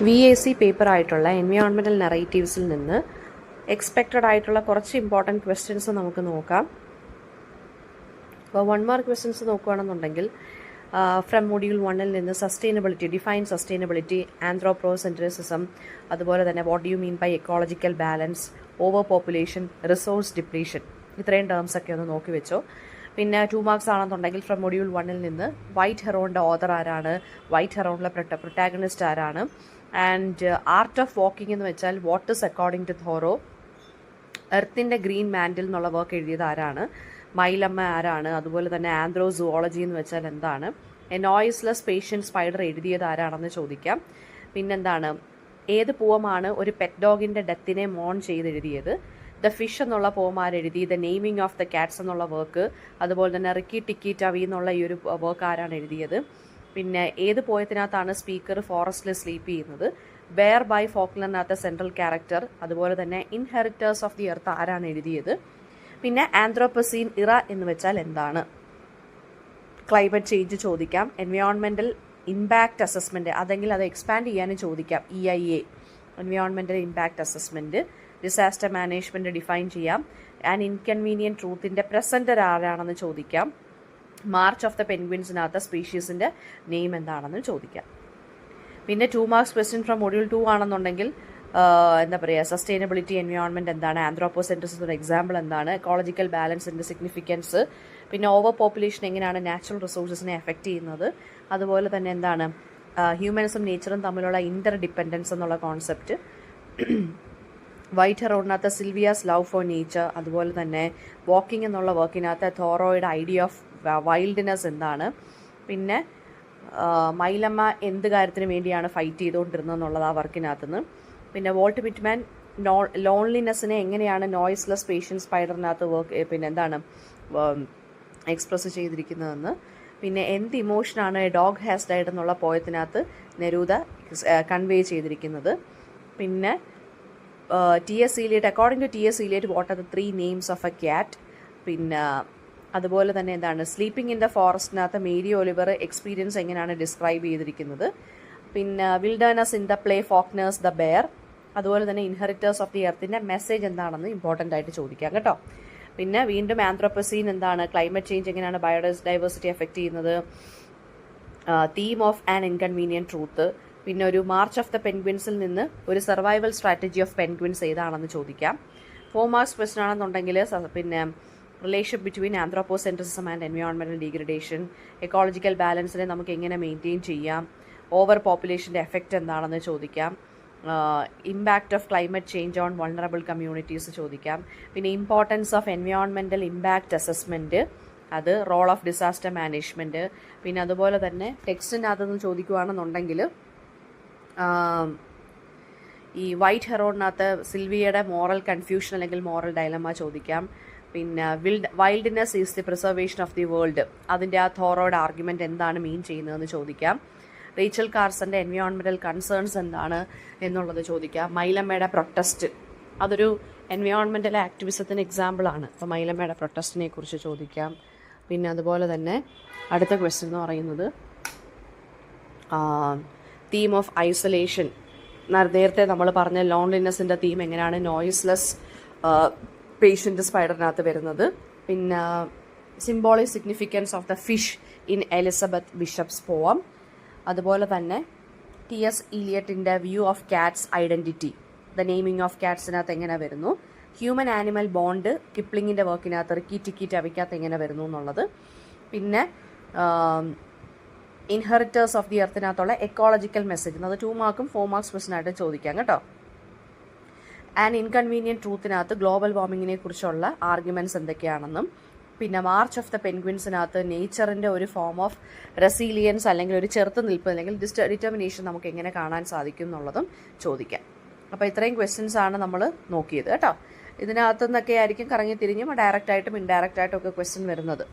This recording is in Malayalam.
VAC പേപ്പർ ആയിട്ടുള്ള എൻവയോൺമെൻറ്റൽ നറേറ്റീവ്സിൽ നിന്ന് എക്സ്പെക്റ്റഡ് ആയിട്ടുള്ള കുറച്ച് ഇമ്പോർട്ടൻറ്റ് ക്വസ്റ്റ്യൻസ് നമുക്ക് നോക്കാം. അപ്പോൾ 1 മാർക്ക് ക്വസ്റ്റ്യൻസ് നോക്കുകയാണെന്നുണ്ടെങ്കിൽ ഫ്രം മൊഡ്യൂൾ 1-ൽ നിന്ന് സസ്റ്റൈനബിലിറ്റി, ഡിഫൈൻ സസ്റ്റൈനബിലിറ്റി, ആന്ത്രോപ്രോസെൻട്രിസിസം, അതുപോലെ തന്നെ what you mean by ecological balance, over population, resource depletion, ഇത്രയും ടേംസ് ഒക്കെ ഒന്ന് നോക്കി വെച്ചോ. പിന്നെ 2 മാർക്സ് ആണെന്നുണ്ടെങ്കിൽ ഫ്രം മൊഡ്യൂൾ 1-ൽ നിന്ന് വൈറ്റ് ഹെറോണിൻ്റെ ഓതർ ആരാണ്, വൈറ്റ് ഹെറോണിലെ പ്രൊട്ടാഗണിസ്റ്റ് ആരാണ്, ആൻഡ് ആർട്ട് ഓഫ് വാക്കിംഗ് എന്ന് വെച്ചാൽ what is according to Thoreau, എർത്തിൻ്റെ ഗ്രീൻ മാൻഡിൽ എന്നുള്ള വർക്ക് എഴുതിയത് ആരാണ്, മൈലമ്മ ആരാണ്, അതുപോലെ തന്നെ ആന്ത്രോസുവോളജി എന്ന് വെച്ചാൽ എന്താണ്, എ നോയ്സ്ലെസ് പേഷ്യൻ സ്പൈഡർ എഴുതിയത് ആരാണെന്ന് ചോദിക്കാം. പിന്നെന്താണ്, ഏത് പോവമാണ് ഒരു പെറ്റ് ഡോഗിൻ്റെ ഡെത്തിനെ മോൺ ചെയ്തെഴുതിയത്, ദ ഫിഷ് എന്നുള്ള പോം ആരെഴുതി, the naming of the cats എന്നുള്ള വർക്ക്, അതുപോലെ തന്നെ റിക്കി ടിക്കി ടവി എന്നുള്ള ഈ ഒരു വർക്ക് ആരാണ് എഴുതിയത്, പിന്നെ ഏത് പോയത്തിനകത്താണ് സ്പീക്കർ ഫോറസ്റ്റിൽ സ്ലീപ്പ് ചെയ്യുന്നത്, ബെയർ ബൈ ഫോക്ലറിനകത്ത് സെൻട്രൽ ക്യാരക്ടർ, അതുപോലെ തന്നെ ഇൻഹെറിറ്റേഴ്സ് ഓഫ് ദി എർത്ത് ആരാണ് എഴുതിയത്, പിന്നെ ആന്ത്രോപ്പസീൻ ഇറ എന്ന് വെച്ചാൽ എന്താണ്, ക്ലൈമറ്റ് ചേഞ്ച് ചോദിക്കാം, എൻവയോൺമെൻറ്റൽ ഇമ്പാക്റ്റ് അസസ്മെൻറ്റ്, അതെങ്കിൽ അത് എക്സ്പാൻഡ് ചെയ്യാനും ചോദിക്കാം, EIA environmental impact assessment, disaster management define ചെയ്യാം, ആൻഡ് ഇൻകൺവീനിയൻറ്റ് ട്രൂത്തിൻ്റെ പ്രസൻറ്റർ ആരാണെന്ന് ചോദിക്കാം, മാർച്ച് ഓഫ് ദ പെൻഗ്വിൻസിനകത്ത് സ്പീഷീസിൻ്റെ നെയിം എന്താണെന്ന് ചോദിക്കാം. പിന്നെ 2 മാർക്സ് ക്വസ്റ്റ്യൻ ഫ്രം മൊഡ്യൂൾ 2 ആണെന്നുണ്ടെങ്കിൽ എന്താ പറയുക, സസ്റ്റൈനബിലിറ്റി, എൻവയോൺമെൻറ്റ് എന്താണ്, ആന്ത്രോപ്പോസെൻട്രിസിൻ്റെ എക്സാമ്പിൾ എന്താണ്, എക്കോളജിക്കൽ ബാലൻസിൻ്റെ സിഗ്നിഫിക്കൻസ്, പിന്നെ ഓവർ പോപ്പുലേഷൻ എങ്ങനെയാണ് നാച്ചുറൽ റിസോഴ്സസിനെ എഫക്റ്റ് ചെയ്യുന്നത്, അതുപോലെ തന്നെ എന്താണ് ഹ്യൂമൻസും നേച്ചറും തമ്മിലുള്ള ഇൻ്റർ ഡിപ്പെൻഡൻസ് എന്നുള്ള കോൺസെപ്റ്റ്, വൈറ്റ് ഹെറോണിനകത്ത് സിൽവിയാസ് ലവ് ഫോർ നേച്ചർ, അതുപോലെ തന്നെ വാക്കിംഗ് എന്നുള്ള വർക്കിനകത്ത് തോറോയുടെ ഐഡിയ ഓഫ് വൈൽഡ്നെസ് എന്താണ്, പിന്നെ മൈലമ്മ എന്ത് കാര്യത്തിന് വേണ്ടിയാണ് ഫൈറ്റ് ചെയ്തുകൊണ്ടിരുന്നത് എന്നുള്ളത് ആ വർക്കിനകത്തുനിന്ന്, പിന്നെ വോൾട്ട് വിറ്റ്മാൻ ലോൺലിനെസ്സിനെ എങ്ങനെയാണ് നോയ്സ്ലെസ് പേഷ്യൻ സ്പൈഡറിനകത്ത് പിന്നെ എന്താണ് എക്സ്പ്രസ് ചെയ്തിരിക്കുന്നതെന്ന്, പിന്നെ എന്ത് ഇമോഷനാണ് ഡോഗ് ഹാസ് ഡൈഡ് എന്നുള്ള പോയത്തിനകത്ത് നെരൂദ കൺവേ ചെയ്തിരിക്കുന്നത്, പിന്നെ T.S. Eliot, according to T.S. Eliot, what are the 3 names of a cat, പിന്നെ അതുപോലെ തന്നെ എന്താണ് സ്ലീപ്പിംഗ് ഇൻ ദ ഫോറസ്റ്റിനകത്ത് മേരി ഒലിവർ എക്സ്പീരിയൻസ് എങ്ങനെയാണ് ഡിസ്ക്രൈബ് ചെയ്തിരിക്കുന്നത്, പിന്നെ wilderness in the play Faulkner's the bear, അതുപോലെ തന്നെ ഇൻഹെറിറ്റേഴ്സ് ഓഫ് ദി എർത്തിൻ്റെ മെസ്സേജ് എന്താണെന്ന് ഇമ്പോർട്ടൻ്റ് ആയിട്ട് ചോദിക്കാം കേട്ടോ. പിന്നെ വീണ്ടും ആന്ത്രോപ്പസീൻ എന്താണ്, ക്ലൈമറ്റ് ചേഞ്ച് എങ്ങനെയാണ് ബയോഡൈവേഴ്സിറ്റി എഫക്റ്റ് ചെയ്യുന്നത്, theme of an inconvenient truth, പിന്നെ ഒരു മാർച്ച് ഓഫ് ദ പെൻഗ്വിൻസിൽ നിന്ന് ഒരു സർവൈവൽ സ്ട്രാറ്റജി ഓഫ് പെൻഗ്വിൻസ് ഏതാണെന്ന് ചോദിക്കാം. 4 മാർക്സ് ക്വസ്റ്റൻ ആണെന്നുണ്ടെങ്കിൽ പിന്നെ relation between anthropocentrism and environmental degradation, ecological ബാലൻസിനെ നമുക്ക് എങ്ങനെ മെയിൻറ്റെയിൻ ചെയ്യാം, ഓവർ പോപ്പുലേഷൻ്റെ എഫക്റ്റ് എന്താണെന്ന് ചോദിക്കാം, impact of climate change on vulnerable communities ചോദിക്കാം, പിന്നെ importance of environmental impact assessment, അത് റോൾ ഓഫ് ഡിസാസ്റ്റർ മാനേജ്മെൻറ്റ്, പിന്നെ അതുപോലെ തന്നെ ടെക്സ്റ്റിനകത്തുനിന്ന് ചോദിക്കുകയാണെന്നുണ്ടെങ്കിൽ ഈ വൈറ്റ് ഹെറോണിനകത്ത് സിൽവിയയുടെ മോറൽ കൺഫ്യൂഷൻ അല്ലെങ്കിൽ മോറൽ ഡയലമ ചോദിക്കാം, പിന്നെ wildness is the preservation of the world, അതിൻ്റെ ആ തോറോയുടെ ആർഗ്യുമെൻറ്റ് എന്താണ് മീൻ ചെയ്യുന്നതെന്ന് ചോദിക്കാം, റേച്ചൽ കാർസൻ്റെ എൻവയോൺമെൻറ്റൽ കൺസേൺസ് എന്താണ് എന്നുള്ളത് ചോദിക്കാം, മൈലമ്മയുടെ പ്രൊട്ടസ്റ്റ്, അതൊരു എൻവയോൺമെൻറ്റൽ ആക്ടിവിസത്തിന് എക്സാമ്പിളാണ്, അപ്പോൾ മൈലമ്മയുടെ പ്രൊട്ടസ്റ്റിനെ കുറിച്ച് ചോദിക്കാം. പിന്നെ അതുപോലെ തന്നെ അടുത്ത ക്വസ്റ്റ്യൻ എന്ന് പറയുന്നത് തീം ഓഫ് ഐസൊലേഷൻ, നേരത്തെ നമ്മൾ പറഞ്ഞ ലോൺലിനെസ്സിൻ്റെ തീം എങ്ങനെയാണ് നോയ്സ്ലെസ് പേഷ്യൻ്റ് സ്പൈഡറിനകത്ത് വരുന്നത്, പിന്നെ symbolic significance of the fish in Elizabeth Bishop's poem, അതുപോലെ തന്നെ T.S. Eliotൻ്റെ view of cats identity, the naming of കാറ്റ്സിനകത്ത് എങ്ങനെ വരുന്നു, ഹ്യൂമൻ ആനിമൽ ബോണ്ട് കിപ്ലിങ്ങിൻ്റെ വർക്കിനകത്ത് റിക്കി ടിക്കി ടവിക്കകത്ത് എങ്ങനെ വരുന്നു എന്നുള്ളത്, പിന്നെ ഇൻഹെറിറ്റേഴ്സ് ഓഫ് ദി എർത്തിനകത്തുള്ള എക്കോളജിക്കൽ മെസ്സേജ്, അത് 2 മാർക്കും 4 മാർക്സ് ക്വസ്റ്റനായിട്ട് ചോദിക്കാം കേട്ടോ. ആൻഡ് ഇൻകൺവീനിയൻറ്റ് ട്രൂത്തിനകത്ത് ഗ്ലോബൽ വാർമിങ്ങിനെ കുറിച്ചുള്ള ആർഗ്യുമെൻറ്റ്സ് എന്തൊക്കെയാണെന്നും, പിന്നെ മാർച്ച് ഓഫ് ദ പെൻഗ്വിൻസിനകത്ത് നേച്ചറിൻ്റെ ഒരു ഫോം ഓഫ് റെസീലിയൻസ് അല്ലെങ്കിൽ ഒരു ചെറുത്തുനിൽപ്പ് അല്ലെങ്കിൽ ഡിറ്റർമിനേഷൻ നമുക്ക് എങ്ങനെ കാണാൻ സാധിക്കും എന്നുള്ളതും ചോദിക്കാം. അപ്പോൾ ഇത്രയും ക്വസ്റ്റ്യൻസ് ആണ് നമ്മൾ നോക്കിയത് കേട്ടോ. ഇതിനകത്തു നിന്നൊക്കെ ആയിരിക്കും കറങ്ങി തിരിഞ്ഞും ഡയറക്റ്റായിട്ടും ഇൻഡയറക്റ്റായിട്ടും ഒക്കെ ക്വസ്റ്റ്യൻ വരുന്നത്.